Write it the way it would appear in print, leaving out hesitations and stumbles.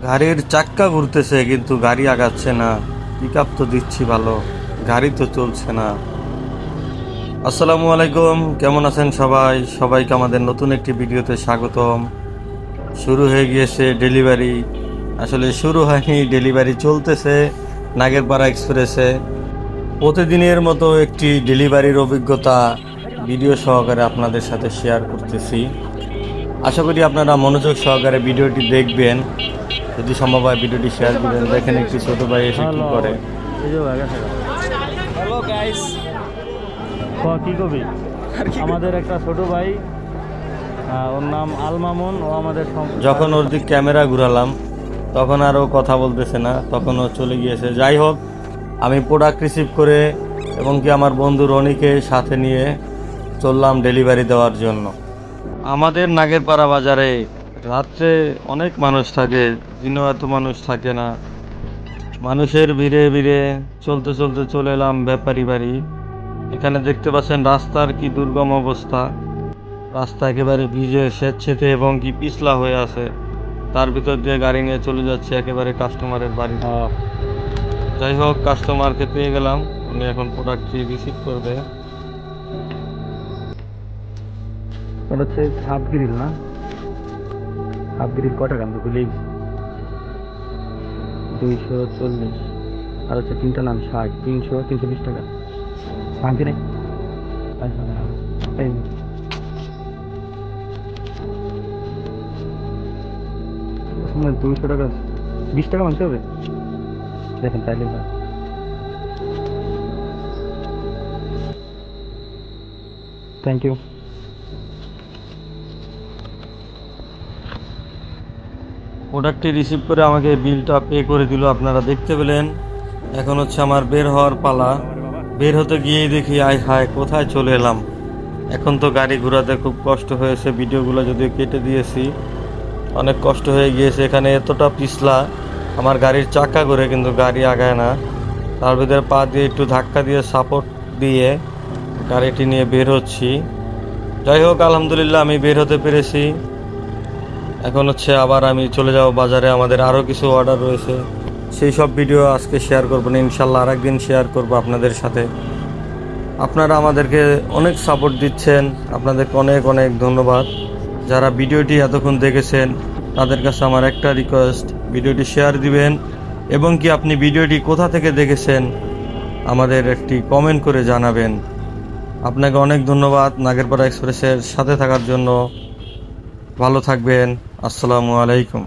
গাড়ির চাক্কা ঘুরতেছে কিন্তু গাড়ি আগাচ্ছে না। পিক আপ তো দিচ্ছি ভালো, গাড়ি তো চলছে না। আসসালামু আলাইকুম, কেমন আছেন সবাই? সবাইকে আমাদের নতুন একটি ভিডিওতে স্বাগতম। শুরু হয়ে গিয়েছে ডেলিভারি। আসলে শুরু হয়নি, ডেলিভারি চলতেছে নাগেরপাড়া এক্সপ্রেসে। প্রতিদিনের মতো একটি ডেলিভারির অভিজ্ঞতা ভিডিও সহকারে আপনাদের সাথে শেয়ার করতেছি। আশা করি আপনারা মনোযোগ সহকারে ভিডিওটি দেখবেন। যদি সম্ভব হয় ভিডিওটি শেয়ার দিবেন। দেখেন একটি ছোট ভাই এসে কি করে। হ্যালো গাইস, কি কবি আমাদের একটা ছোট ভাই, ওর নাম আল মামুন। ও আমাদের যখন ওর দিক ক্যামেরা ঘুরালাম তখন আর ও কথা বলতেছে না, তখন ও চলে গিয়েছে। যাই হোক, আমি প্রোডাক্ট রিসিভ করে এবং কি আমার বন্ধু রনিকে সাথে নিয়ে চললাম ডেলিভারি দেওয়ার জন্য। আমাদের নাগেরপাড়া বাজারে রাত্রে অনেক মানুষ থাকে, দিনেও এত মানুষ থাকে না। মানুষের ভিড়ে ভিড়ে চলতে চলতে চলে এলাম ব্যাপারী বাড়ি। এখানে দেখতে পাচ্ছেন রাস্তার কি দুর্গম অবস্থা। রাস্তা একেবারে ভিজে স্যাঁতসেঁতে এবং কি পিছলা হয়ে আছে। তার ভিতর দিয়ে গাড়ি নিয়ে চলে যাচ্ছে একেবারে কাস্টমারের বাড়ি। যাই হোক, কাস্টমারকে পেয়ে গেলাম, উনি এখন প্রোডাক্টটি রিসিভ করবে। এটা হচ্ছে হাফ গ্রিল না? হাফ গ্রিল কটা গান বুঝলেই 240, আর হচ্ছে তিনটা নাম 60, 320 টাকা ভাঙতি নেই। এই 200 টাকা, 20 টাকা ভাঙতে হবে। দেখেন তাইলে থ্যাংক ইউ। প্রোডাক্টটি রিসিভ করে আমাকে বিলটা পে করে দিল, আপনারা দেখতে পেলেন। এখন হচ্ছে আমার বের হওয়ার পালা। বের হতে গিয়েই দেখি আয় হায়, কোথায় চলে এলাম। এখন তো গাড়ি ঘোরাতে খুব কষ্ট হয়েছে, ভিডিওগুলো যদিও কেটে দিয়েছি। অনেক কষ্ট হয়ে গিয়েছে, এখানে এতটা পিছলা, আমার গাড়ির চাকা ঘুরে কিন্তু গাড়ি আগায় না। তার ভিতরে পা দিয়ে একটু ধাক্কা দিয়ে সাপোর্ট দিয়ে গাড়িটি নিয়ে বের হচ্ছি। যাই হোক, আলহামদুলিল্লাহ আমি বের হতে পেরেছি। এখন হচ্ছে আবার আমি চলে যাব বাজারে, আমাদের আরও কিছু অর্ডার রয়েছে। সেই সব ভিডিও আজকে শেয়ার করবো না, ইনশাল্লাহ আর একদিন শেয়ার করবো আপনাদের সাথে। আপনারা আমাদেরকে অনেক সাপোর্ট দিচ্ছেন, আপনাদেরকে অনেক অনেক ধন্যবাদ। যারা ভিডিওটি এতক্ষণ দেখেছেন তাদের কাছে আমার একটা রিকোয়েস্ট, ভিডিওটি শেয়ার দিবেন এবং কি আপনি ভিডিওটি কোথা থেকে দেখেছেন আমাদের একটি কমেন্ট করে জানাবেন। আপনাকে অনেক ধন্যবাদ নাগেরপাড়া এক্সপ্রেসের সাথে থাকার জন্য। ভালো থাকবেন। আসসালামু আলাইকুম।